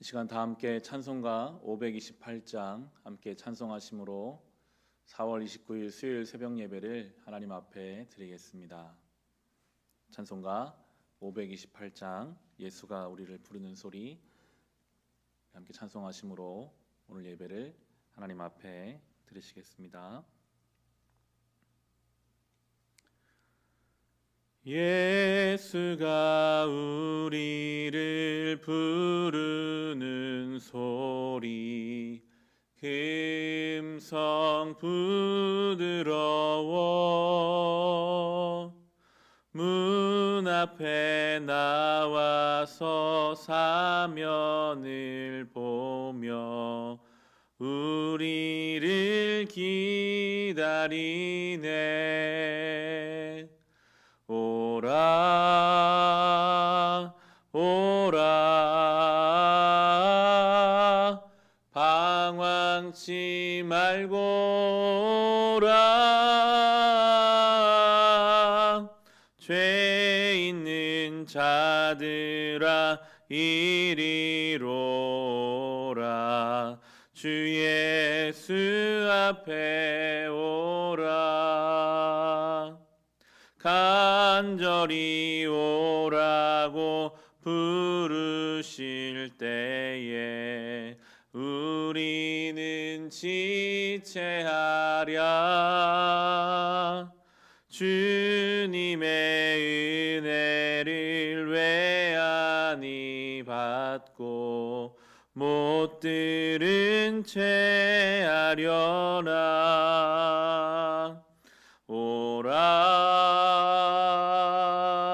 시간 다 함께 찬송가 528장 함께 찬송하심으로 4월 29일 수요일 새벽 예배를 하나님 앞에 드리겠습니다. 찬송가 528장 예수가 우리를 부르는 소리 함께 찬송하심으로 오늘 예배를 하나님 앞에 드리시겠습니다. 예수가 우리를 부르는 소리 금성 부드러워 문 앞에 나와서 사면을 보며 우리를 기다리네. 오라 오라 방황치 말고 오라 죄 있는 자들아 이리로 오라 주 예수 앞에 오라 간절히 오라고 부르실 때에 우리는 지체하랴. 주님의 은혜를 외아니 받고 못 들은 채 하려나. 오라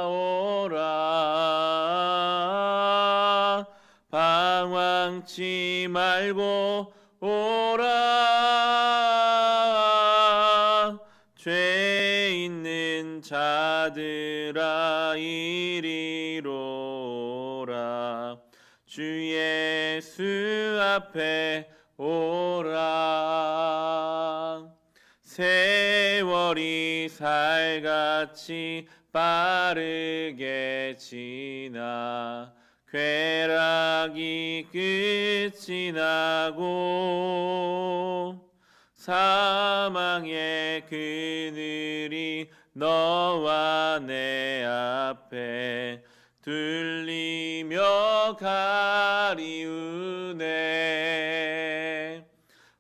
오라 방황치 말고 오라 죄 있는 자들아 이리로 오라 주 예수 앞에 오라. 세월이 살같이 빠르게 지나 쾌락이 끝이 나고 사망의 그늘이 너와 내 앞에 들리며 가리우네.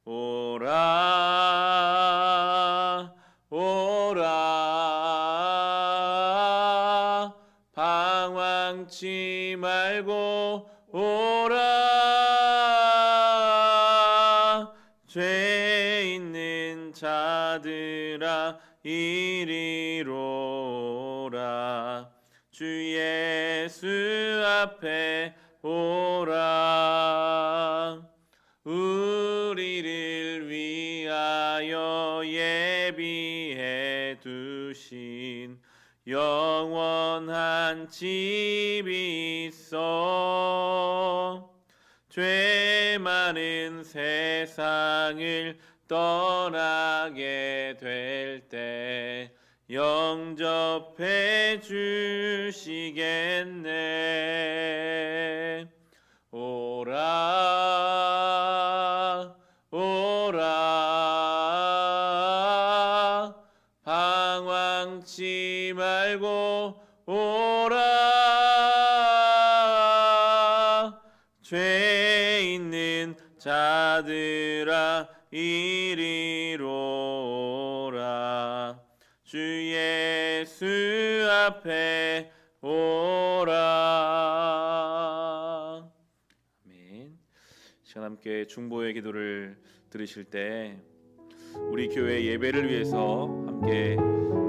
오라 오라 방황치 말고 오라 죄 있는 자들아 이리로 오라 주 예수 앞에 오라. 우리를 위하여 예비해 두신 영원한 집이 있어. 죄 많은 세상을 떠나게 될 때 영접해 주시겠네. 오라 오라 방황치 말고 오라 죄 있는 자들아 이리로 오라 주 예수 앞에 오라. 아멘. 시간 함께 중보의 기도를 들으실 때 우리 교회 예배를 위해서 함께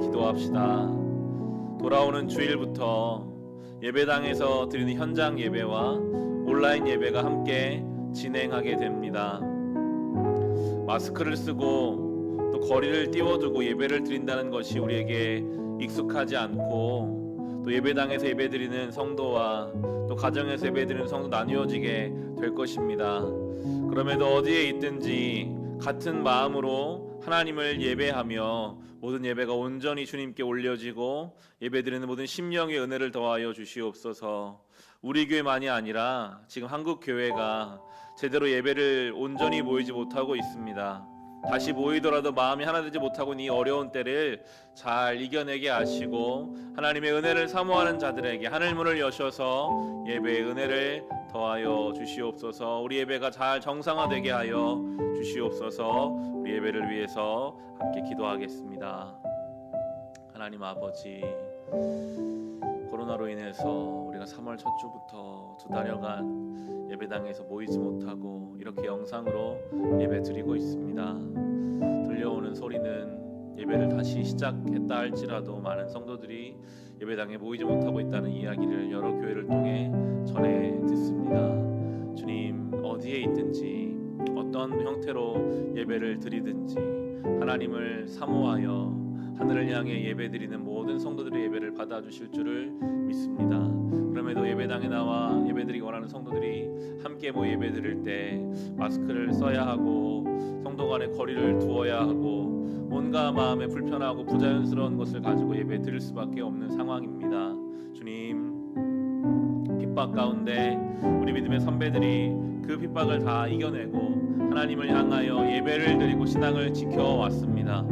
기도합시다. 돌아오는 주일부터 예배당에서 드리는 현장 예배와 온라인 예배가 함께 진행하게 됩니다. 마스크를 쓰고 또 거리를 띄워두고 예배를 드린다는 것이 우리에게 익숙하지 않고 또 예배당에서 예배드리는 성도와 또 가정에서 예배드리는 성도 나뉘어지게 될 것입니다. 그럼에도 어디에 있든지 같은 마음으로 하나님을 예배하며 모든 예배가 온전히 주님께 올려지고 예배드리는 모든 심령의 은혜를 더하여 주시옵소서. 우리 교회만이 아니라 지금 한국 교회가 제대로 예배를 온전히 모이지 못하고 있습니다. 다시 모이더라도 마음이 하나 되지 못하고 이 어려운 때를 잘 이겨내게 하시고 하나님의 은혜를 사모하는 자들에게 하늘 문을 여셔서 예배의 은혜를 더하여 주시옵소서. 우리 예배가 잘 정상화되게 하여 주시옵소서. 우리 예배를 위해서 함께 기도하겠습니다. 하나님 아버지, 코로나로 인해서 우리가 3월 첫 주부터 2달여간 예배당에서 모이지 못하고 이렇게 영상으로 예배 드리고 있습니다. 들려오는 소리는 예배를 다시 시작했다 할지라도 많은 성도들이 예배당에 모이지 못하고 있다는 이야기를 여러 교회를 통해 전해 듣습니다. 주님, 어디에 있든지 어떤 형태로 예배를 드리든지 하나님을 사모하여 하늘을 향해 예배드리는 모든 성도들의 예배를 받아주실 줄을 믿습니다. 그럼에도 예배당에 나와 예배드리기 원하는 성도들이 함께 모여 예배드릴 때 마스크를 써야 하고 성도 간의 거리를 두어야 하고 뭔가 마음에 불편하고 부자연스러운 것을 가지고 예배 드릴 수밖에 없는 상황입니다. 주님, 핍박 가운데 우리 믿음의 선배들이 그 핍박을 다 이겨내고 하나님을 향하여 예배를 드리고 신앙을 지켜왔습니다.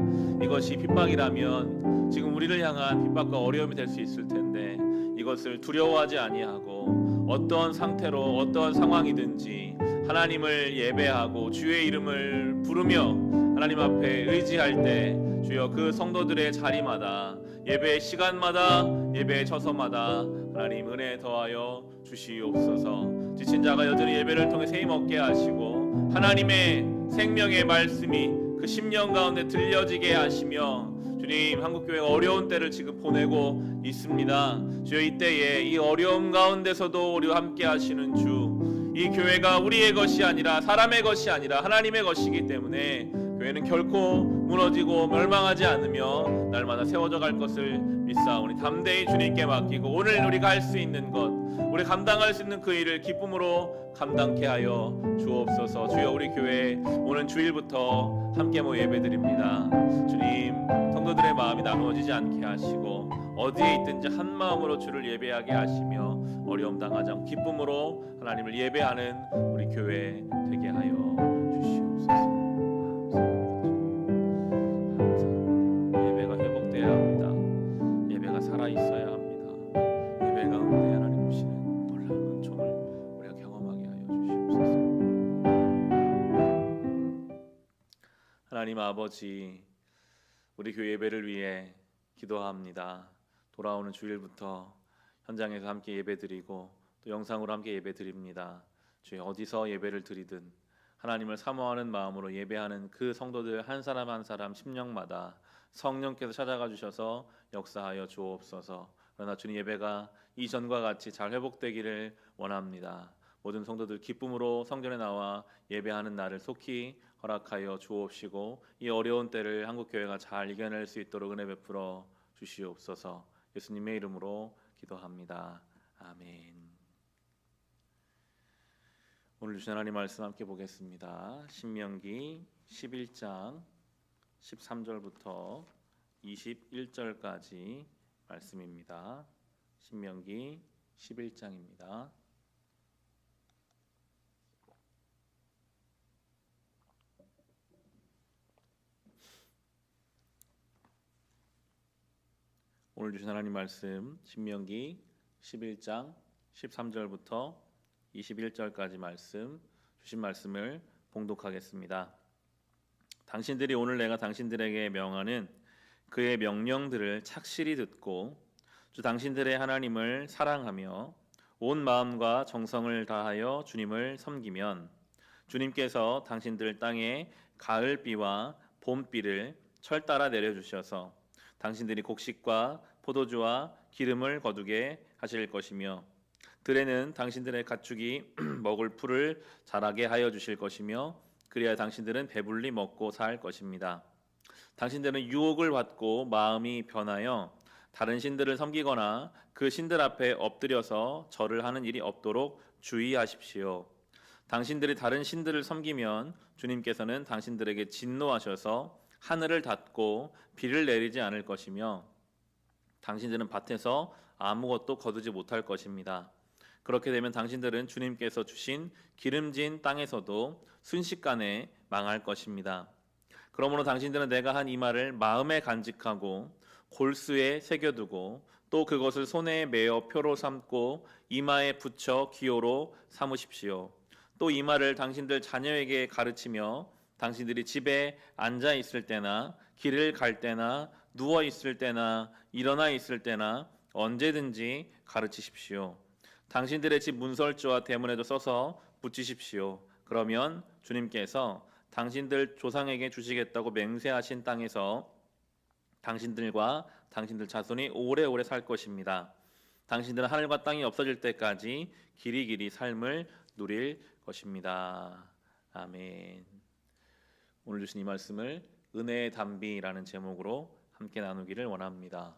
이것이 핍박이라면 지금 우리를 향한 핍박과 어려움이 될 수 있을 텐데 이것을 두려워하지 아니하고 어떤 상태로 어떤 상황이든지 하나님을 예배하고 주의 이름을 부르며 하나님 앞에 의지할 때 주여 그 성도들의 자리마다 예배의 시간마다 예배의 처소마다 하나님 은혜 더하여 주시옵소서. 지친 자가 여전히 예배를 통해 새 힘 얻게 하시고 하나님의 생명의 말씀이 그 심령 가운데 들려지게 하시며 주님, 한국교회가 어려운 때를 지금 보내고 있습니다. 주여, 이때에 이 어려움 가운데서도 우리와 함께 하시는 주, 이 교회가 우리의 것이 아니라 사람의 것이 아니라 하나님의 것이기 때문에 교회는 결코 무너지고 멸망하지 않으며 날마다 세워져 갈 것을 믿사오니 담대히 주님께 맡기고 오늘 우리가 할 수 있는 것, 우리 감당할 수 있는 그 일을 기쁨으로 감당케 하여 주옵소서. 주여, 우리 교회 오늘 주일부터 함께 모여 예배드립니다. 주님, 성도들의 마음이 나누어지지 않게 하시고 어디에 있든지 한 마음으로 주를 예배하게 하시며 어려움 당하지 않고 기쁨으로 하나님을 예배하는 우리 교회 되게 하여 주시옵소서. 예배가 회복되어야 합니다. 예배가 살아있어야 합니다. 예배가 은혜 하나님 주시는 놀라운 은총을 우리가 경험하게 하여 주시옵소서. 하나님 아버지, 우리 교회 예배를 위해 기도합니다. 돌아오는 주일부터 현장에서 함께 예배드리고 또 영상으로 함께 예배드립니다. 주여, 어디서 예배를 드리든 하나님을 사모하는 마음으로 예배하는 그 성도들 한 사람 한 사람 심령마다 성령께서 찾아가 주셔서 역사하여 주옵소서. 그러나 주님, 예배가 이전과 같이 잘 회복되기를 원합니다. 모든 성도들 기쁨으로 성전에 나와 예배하는 날을 속히 허락하여 주옵시고 이 어려운 때를 한국교회가 잘 이겨낼 수 있도록 은혜 베풀어 주시옵소서. 예수님의 이름으로 기도합니다. 아멘. 오늘 주신 하나님 말씀 함께 보겠습니다. 신명기 11장 13절부터 21절까지 말씀입니다. 신명기 11장입니다. 오늘 주신 하나님 말씀 신명기 11장 13절부터 21절까지 말씀, 주신 말씀을 봉독하겠습니다. 당신들이 오늘 내가 당신들에게 명하는 그의 명령들을 착실히 듣고 주 당신들의 하나님을 사랑하며 온 마음과 정성을 다하여 주님을 섬기면 주님께서 당신들 땅에 가을비와 봄비를 철따라 내려주셔서 당신들이 곡식과 포도주와 기름을 거두게 하실 것이며 들에는 당신들의 가축이 먹을 풀을 자라게 하여 주실 것이며 그래야 당신들은 배불리 먹고 살 것입니다. 당신들은 유혹을 받고 마음이 변하여 다른 신들을 섬기거나 그 신들 앞에 엎드려서 절을 하는 일이 없도록 주의하십시오. 당신들이 다른 신들을 섬기면 주님께서는 당신들에게 진노하셔서 하늘을 닫고 비를 내리지 않을 것이며 당신들은 밭에서 아무것도 거두지 못할 것입니다. 그렇게 되면 당신들은 주님께서 주신 기름진 땅에서도 순식간에 망할 것입니다. 그러므로 당신들은 내가 한 이 말을 마음에 간직하고 골수에 새겨두고 또 그것을 손에 메어 표로 삼고 이마에 붙여 기호로 삼으십시오. 또 이 말을 당신들 자녀에게 가르치며 당신들이 집에 앉아 있을 때나 길을 갈 때나 누워 있을 때나 일어나 있을 때나 언제든지 가르치십시오. 당신들의 집 문설주와 대문에도 써서 붙이십시오. 그러면 주님께서 당신들 조상에게 주시겠다고 맹세하신 땅에서 당신들과 당신들 자손이 오래오래 살 것입니다. 당신들은 하늘과 땅이 없어질 때까지 길이길이 삶을 누릴 것입니다. 아멘. 오늘 주신 이 말씀을 은혜의 담비라는 제목으로 함께 나누기를 원합니다.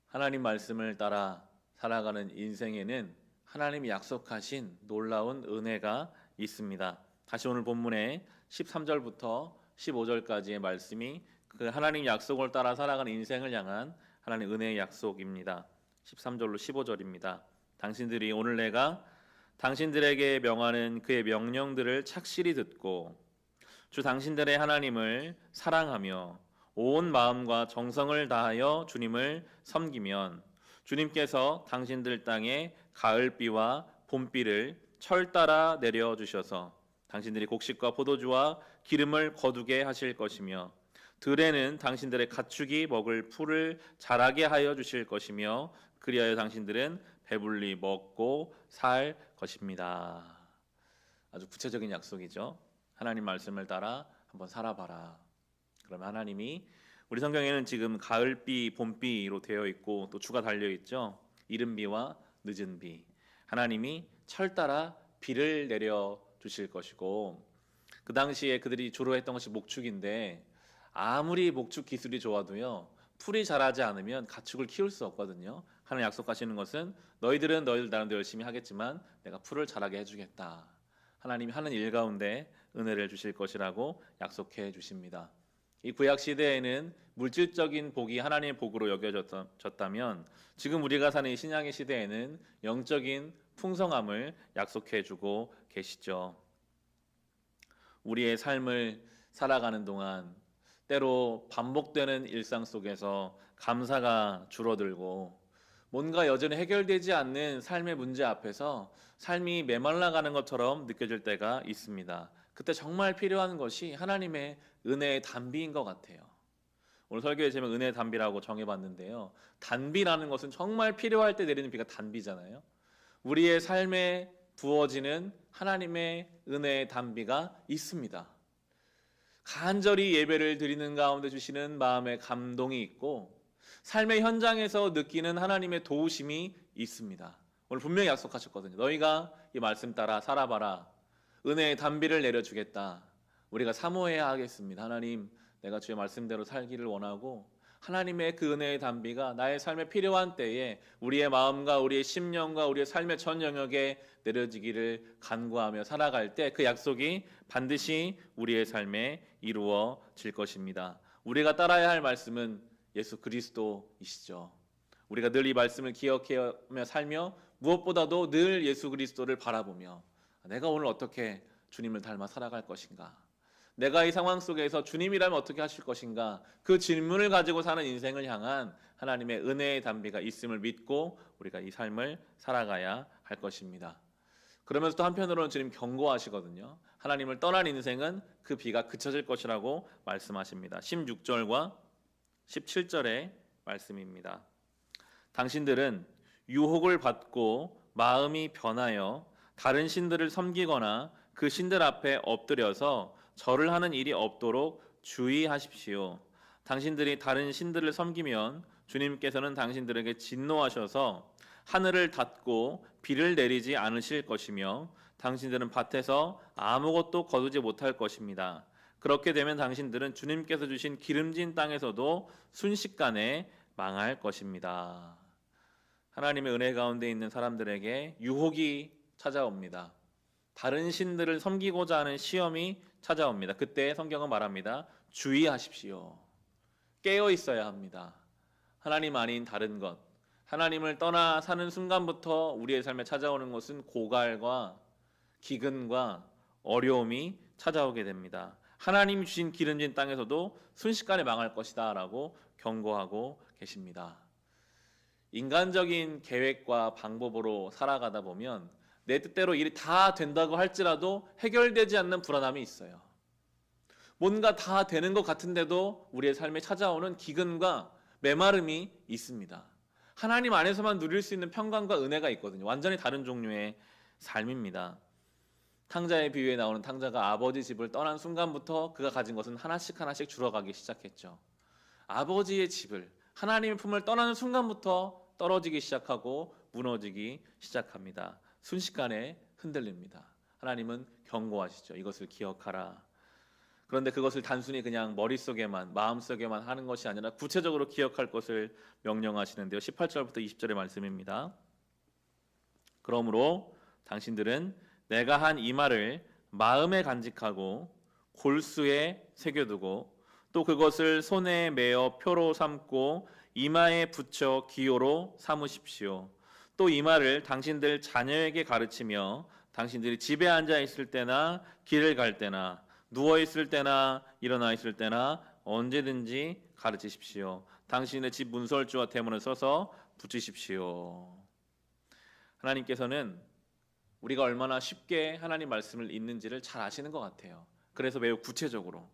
하나님 말씀을 따라 살아가는 인생에는 하나님이 약속하신 놀라운 은혜가 있습니다. 다시 오늘 본문의 13절부터 15절까지의 말씀이 그 하나님 약속을 따라 살아가는 인생을 향한 하나님의 은혜의 약속입니다. 13절로 15절입니다. 당신들이 오늘 내가 당신들에게 명하는 그의 명령들을 착실히 듣고 주 당신들의 하나님을 사랑하며 온 마음과 정성을 다하여 주님을 섬기면 주님께서 당신들 땅에 가을비와 봄비를 철 따라 내려주셔서 당신들이 곡식과 포도주와 기름을 거두게 하실 것이며 들에는 당신들의 가축이 먹을 풀을 자라게 하여 주실 것이며 그리하여 당신들은 배불리 먹고 살 것입니다. 아주 구체적인 약속이죠. 하나님 말씀을 따라 한번 살아봐라. 그러면 하나님이 우리 성경에는 지금 가을비, 봄비로 되어 있고 또 주가 달려 있죠. 이른 비와 늦은 비. 하나님이 철 따라 비를 내려 주실 것이고 그 당시에 그들이 주로 했던 것이 목축인데 아무리 목축 기술이 좋아도요 풀이 자라지 않으면 가축을 키울 수 없거든요. 하나님 약속하시는 것은 너희들은 너희들 나름대로 열심히 하겠지만 내가 풀을 자라게 해주겠다. 하나님이 하는 일 가운데 은혜를 주실 것이라고 약속해 주십니다. 이 구약 시대에는 물질적인 복이 하나님의 복으로 여겨졌다면 지금 우리가 사는 이 신약의 시대에는 영적인 풍성함을 약속해 주고 계시죠. 우리의 삶을 살아가는 동안 때로 반복되는 일상 속에서 감사가 줄어들고 뭔가 여전히 해결되지 않는 삶의 문제 앞에서 삶이 메말라가는 것처럼 느껴질 때가 있습니다. 그때 정말 필요한 것이 하나님의 은혜의 단비인 것 같아요. 오늘 설교의 제목 은혜의 단비라고 정해봤는데요. 단비라는 것은 정말 필요할 때 내리는 비가 단비잖아요. 우리의 삶에 부어지는 하나님의 은혜의 단비가 있습니다. 간절히 예배를 드리는 가운데 주시는 마음의 감동이 있고 삶의 현장에서 느끼는 하나님의 도우심이 있습니다. 오늘 분명히 약속하셨거든요. 너희가 이 말씀 따라 살아봐라. 은혜의 단비를 내려주겠다. 우리가 사모해야 하겠습니다. 하나님, 내가 주의 말씀대로 살기를 원하고 하나님의 그 은혜의 단비가 나의 삶에 필요한 때에 우리의 마음과 우리의 심령과 우리의 삶의 전 영역에 내려지기를 간구하며 살아갈 때 그 약속이 반드시 우리의 삶에 이루어질 것입니다. 우리가 따라야 할 말씀은 예수 그리스도이시죠. 우리가 늘 이 말씀을 기억하며 살며 무엇보다도 늘 예수 그리스도를 바라보며 내가 오늘 어떻게 주님을 닮아 살아갈 것인가? 내가 이 상황 속에서 주님이라면 어떻게 하실 것인가? 그 질문을 가지고 사는 인생을 향한 하나님의 은혜의 단비가 있음을 믿고 우리가 이 삶을 살아가야 할 것입니다. 그러면서 또 한편으로는 주님 경고하시거든요. 하나님을 떠난 인생은 그 비가 그쳐질 것이라고 말씀하십니다. 16절과 17절의 말씀입니다. 당신들은 유혹을 받고 마음이 변하여 다른 신들을 섬기거나 그 신들 앞에 엎드려서 절을 하는 일이 없도록 주의하십시오. 당신들이 다른 신들을 섬기면 주님께서는 당신들에게 진노하셔서 하늘을 닫고 비를 내리지 않으실 것이며 당신들은 밭에서 아무것도 거두지 못할 것입니다. 그렇게 되면 당신들은 주님께서 주신 기름진 땅에서도 순식간에 망할 것입니다. 하나님의 은혜 가운데 있는 사람들에게 유혹이 찾아옵니다. 다른 신들을 섬기고자 하는 시험이 찾아옵니다. 그때 성경은 말합니다. 주의하십시오. 깨어 있어야 합니다. 하나님 아닌 다른 것, 하나님을 떠나 사는 순간부터 우리의 삶에 찾아오는 것은 고갈과 기근과 어려움이 찾아오게 됩니다. 하나님 주신 기름진 땅에서도 순식간에 망할 것이다 라고 경고하고 계십니다. 인간적인 계획과 방법으로 살아가다 보면 내 뜻대로 일이 다 된다고 할지라도 해결되지 않는 불안함이 있어요. 뭔가 다 되는 것 같은데도 우리의 삶에 찾아오는 기근과 메마름이 있습니다. 하나님 안에서만 누릴 수 있는 평강과 은혜가 있거든요. 완전히 다른 종류의 삶입니다. 탕자의 비유에 나오는 탕자가 아버지 집을 떠난 순간부터 그가 가진 것은 하나씩 하나씩 줄어가기 시작했죠. 아버지의 집을, 하나님의 품을 떠나는 순간부터 떨어지기 시작하고 무너지기 시작합니다. 순식간에 흔들립니다. 하나님은 경고하시죠. 이것을 기억하라. 그런데 그것을 단순히 그냥 머릿속에만, 마음속에만 하는 것이 아니라 구체적으로 기억할 것을 명령하시는데요. 18절부터 20절의 말씀입니다. 그러므로 당신들은 내가 한 이 말을 마음에 간직하고 골수에 새겨두고 또 그것을 손에 매어 표로 삼고 이마에 붙여 기호로 삼으십시오. 또 이 말을 당신들 자녀에게 가르치며 당신들이 집에 앉아 있을 때나 길을 갈 때나 누워 있을 때나 일어나 있을 때나 언제든지 가르치십시오. 당신의 집 문설주와 대문을 써서 붙이십시오. 하나님께서는 우리가 얼마나 쉽게 하나님 말씀을 읽는지를 잘 아시는 것 같아요. 그래서 매우 구체적으로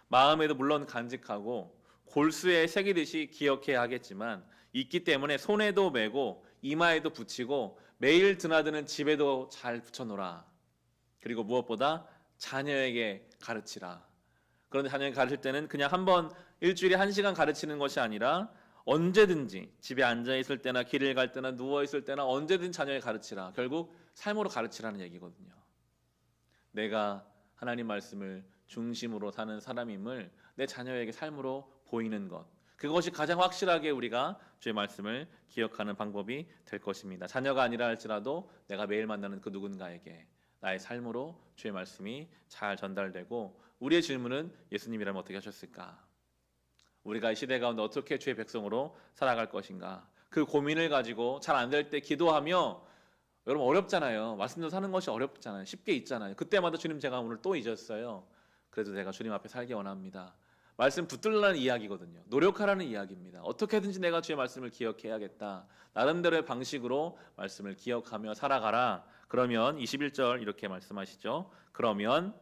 마음에도 물론 간직하고 골수에 새기듯이 기억해야 하겠지만 있기 때문에 손에도 메고 이마에도 붙이고 매일 드나드는 집에도 잘 붙여놓으라. 그리고 무엇보다 자녀에게 가르치라. 그런데 자녀에게 가르칠 때는 그냥 한번 일주일에 1시간 가르치는 것이 아니라 언제든지 집에 앉아있을 때나 길을 갈 때나 누워있을 때나 언제든 자녀에게 가르치라. 결국 삶으로 가르치라는 얘기거든요. 내가 하나님 말씀을 중심으로 사는 사람임을 내 자녀에게 삶으로 보이는 것, 그것이 가장 확실하게 우리가 주의 말씀을 기억하는 방법이 될 것입니다. 자녀가 아니라 할지라도 내가 매일 만나는 그 누군가에게 나의 삶으로 주의 말씀이 잘 전달되고, 우리의 질문은 예수님이라면 어떻게 하셨을까? 우리가 이 시대 가운데 어떻게 주의 백성으로 살아갈 것인가? 그 고민을 가지고 잘 안 될 때 기도하며, 여러분 어렵잖아요. 말씀대로 사는 것이 어렵잖아요. 쉽게 있잖아요. 그때마다 주님 제가 오늘 또 잊었어요. 그래도 내가 주님 앞에 살기 원합니다. 말씀 붙들라는 이야기거든요. 노력하라는 이야기입니다. 어떻게든지 내가 주의 말씀을 기억해야겠다. 나름대로의 방식으로 말씀을 기억하며 살아가라. 그러면 21절 이렇게 말씀하시죠. 그러면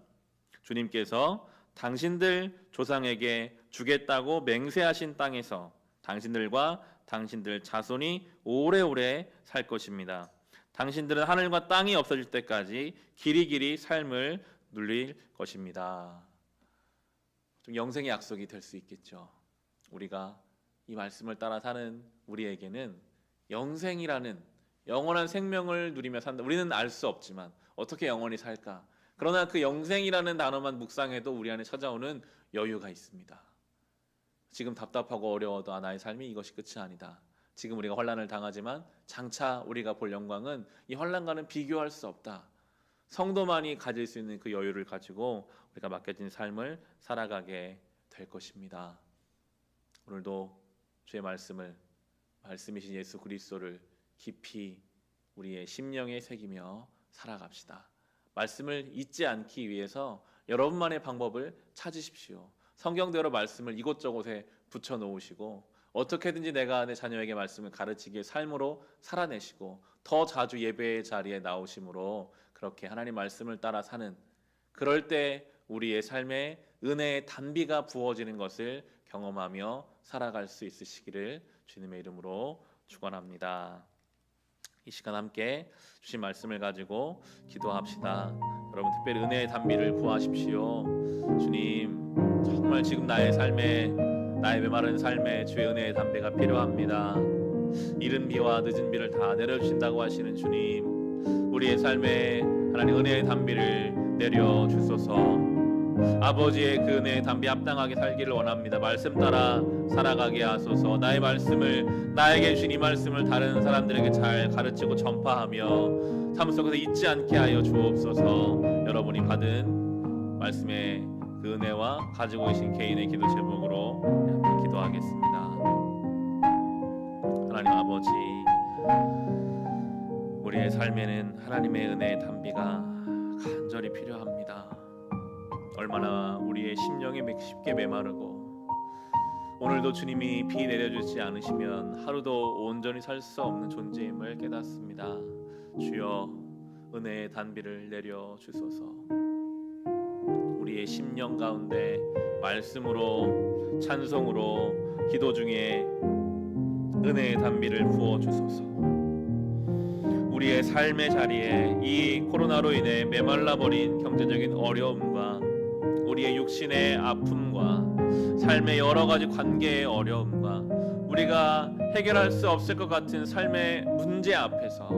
주님께서 당신들 조상에게 주겠다고 맹세하신 땅에서 당신들과 당신들 자손이 오래오래 살 것입니다. 당신들은 하늘과 땅이 없어질 때까지 길이길이 삶을 누릴 것입니다. 좀 영생의 약속이 될 수 있겠죠. 우리가 이 말씀을 따라 사는 우리에게는 영생이라는 영원한 생명을 누리며 산다. 우리는 알 수 없지만 어떻게 영원히 살까? 그러나 그 영생이라는 단어만 묵상해도 우리 안에 찾아오는 여유가 있습니다. 지금 답답하고 어려워도 나의 삶이 이것이 끝이 아니다. 지금 우리가 환난을 당하지만 장차 우리가 볼 영광은 이 환난과는 비교할 수 없다. 성도만이 가질 수 있는 그 여유를 가지고 우리가 맡겨진 삶을 살아가게 될 것입니다. 오늘도 주의 말씀을, 말씀이신 예수 그리스도를 깊이 우리의 심령에 새기며 살아갑시다. 말씀을 잊지 않기 위해서 여러분만의 방법을 찾으십시오. 성경대로 말씀을 이곳저곳에 붙여 놓으시고 어떻게든지 내가 내 자녀에게 말씀을 가르치기에 삶으로 살아내시고 더 자주 예배의 자리에 나오심으로 그렇게 하나님 말씀을 따라 사는, 그럴 때 우리의 삶에 은혜의 단비가 부어지는 것을 경험하며 살아갈 수 있으시기를 주님의 이름으로 축원합니다. 이 시간 함께 주신 말씀을 가지고 기도합시다. 여러분 특별히 은혜의 단비를 구하십시오. 주님, 정말 지금 나의 삶에, 나의 메마른 삶에 주의 은혜의 담배가 필요합니다. 이른 비와 늦은 비를 다 내려주신다고 하시는 주님, 우리의 삶에 하나님 은혜의 담비를 내려주소서. 아버지의 그 은혜의 담비 합당하게 살기를 원합니다. 말씀 따라 살아가게 하소서. 나의 말씀을, 나에게 주신 이 말씀을 다른 사람들에게 잘 가르치고 전파하며 삶 속에서 잊지 않게 하여 주옵소서. 여러분이 받은 말씀의 그 은혜와 가지고 계신 개인의 기도 제목으로 기도하겠습니다. 하나님 아버지, 우리의 삶에는 하나님의 은혜의 단비가 간절히 필요합니다. 얼마나 우리의 심령이 쉽게 메마르고 오늘도 주님이 비 내려주지 않으시면 하루도 온전히 살 수 없는 존재임을 깨닫습니다. 주여, 은혜의 단비를 내려 주소서. 우리의 심령 가운데 말씀으로, 찬송으로, 기도 중에 은혜의 단비를 부어 주소서. 우리의 삶의 자리에 이 코로나로 인해 메말라버린 경제적인 어려움과 우리의 육신의 아픔과 삶의 여러 가지 관계의 어려움과 우리가 해결할 수 없을 것 같은 삶의 문제 앞에서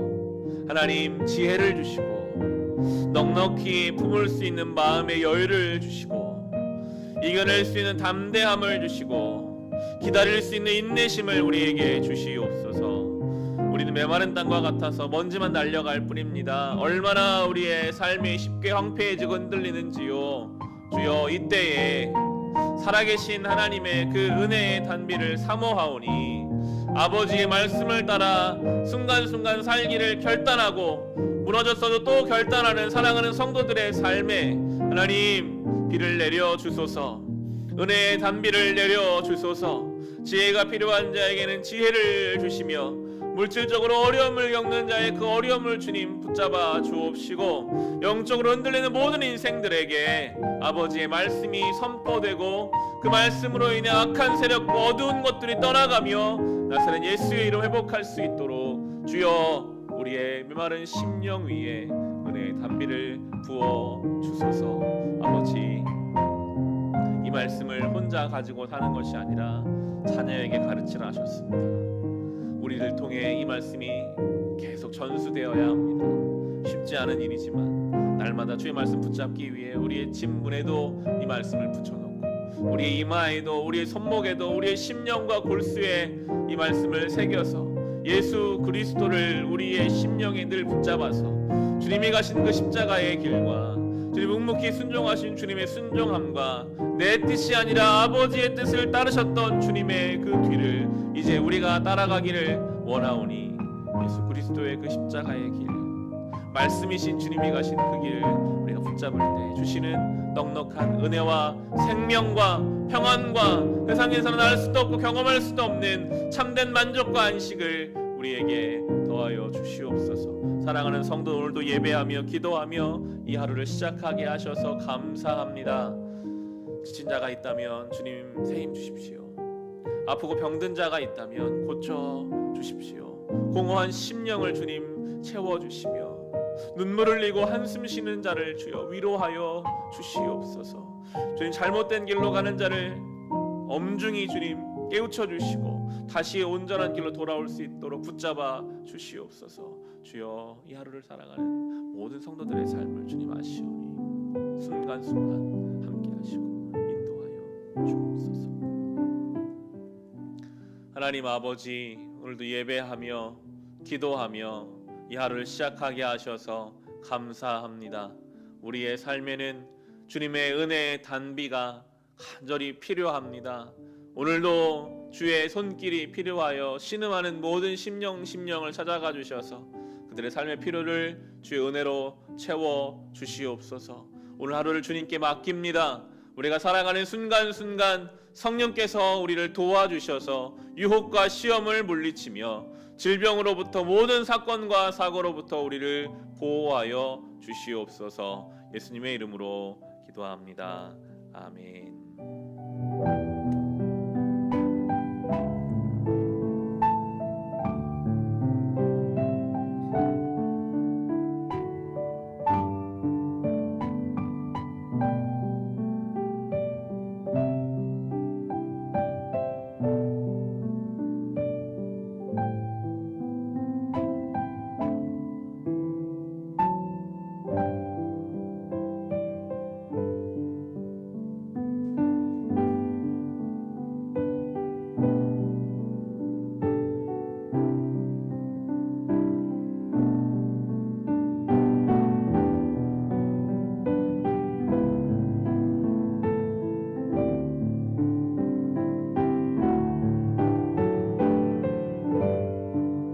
하나님 지혜를 주시고 넉넉히 품을 수 있는 마음의 여유를 주시고 이겨낼 수 있는 담대함을 주시고 기다릴 수 있는 인내심을 우리에게 주시옵소서. 우리는 메마른 땅과 같아서 먼지만 날려갈 뿐입니다. 얼마나 우리의 삶이 쉽게 황폐해지고 흔들리는지요. 주여, 이때에 살아계신 하나님의 그 은혜의 단비를 사모하오니 아버지의 말씀을 따라 순간순간 살기를 결단하고 무너졌어도 또 결단하는 사랑하는 성도들의 삶에 하나님 비를 내려 주소서. 은혜의 단비를 내려 주소서. 지혜가 필요한 자에게는 지혜를 주시며 물질적으로 어려움을 겪는 자의 그 어려움을 주님 붙잡아 주옵시고 영적으로 흔들리는 모든 인생들에게 아버지의 말씀이 선포되고 그 말씀으로 인해 악한 세력과 어두운 것들이 떠나가며 나사렛 예수의 이름 회복할 수 있도록 주여, 우리의 메마른 심령 위에 은혜의 단비를 부어 주소서. 아버지, 이 말씀을 혼자 가지고 사는 것이 아니라 자녀에게 가르치라 하셨습니다. 우리를 통해 이 말씀이 계속 전수되어야 합니다. 쉽지 않은 일이지만 날마다 주의 말씀 붙잡기 위해 우리의 집 문에도 이 말씀을 붙여놓고 우리의 이마에도, 우리의 손목에도, 우리의 심령과 골수에 이 말씀을 새겨서 예수 그리스도를 우리의 심령에 늘 붙잡아서 주님이 가신 그 십자가의 길과 주님 묵묵히 순종하신 주님의 순종함과 내 뜻이 아니라 아버지의 뜻을 따르셨던 주님의 그 뒤를 이제 우리가 따라가기를 원하오니 예수 그리스도의 그 십자가의 길, 말씀이신 주님이 가신 그 길을 우리가 붙잡을 때 주시는 넉넉한 은혜와 생명과 평안과 세상에서는 알 수도 없고 경험할 수도 없는 참된 만족과 안식을 우리에게 더하여 주시옵소서. 사랑하는 성도, 오늘도 예배하며 기도하며 이 하루를 시작하게 하셔서 감사합니다. 지친 자가 있다면 주님 새 힘 주십시오. 아프고 병든 자가 있다면 고쳐 주십시오. 공허한 심령을 주님 채워주시며 눈물 흘리고 한숨 쉬는 자를 주여 위로하여 주시옵소서. 주님, 잘못된 길로 가는 자를 엄중히 주님 깨우쳐 주시고 다시 온전한 길로 돌아올 수 있도록 붙잡아 주시옵소서. 주여, 이 하루를 살아가는 모든 성도들의 삶을 주님 아시오니 순간순간 함께 하시고 인도하여 주옵소서. 하나님 아버지, 오늘도 예배하며 기도하며 이 하루를 시작하게 하셔서 감사합니다. 우리의 삶에는 주님의 은혜의 단비가 간절히 필요합니다. 오늘도 주의 손길이 필요하여 신음하는 모든 심령을 찾아가 주셔서 그들의 삶의 필요를 주의 은혜로 채워 주시옵소서. 오늘 하루를 주님께 맡깁니다. 우리가 살아가는 순간순간 성령께서 우리를 도와주셔서 유혹과 시험을 물리치며 질병으로부터 모든 사건과 사고로부터 우리를 보호하여 주시옵소서. 예수님의 이름으로 기도합니다. 아멘.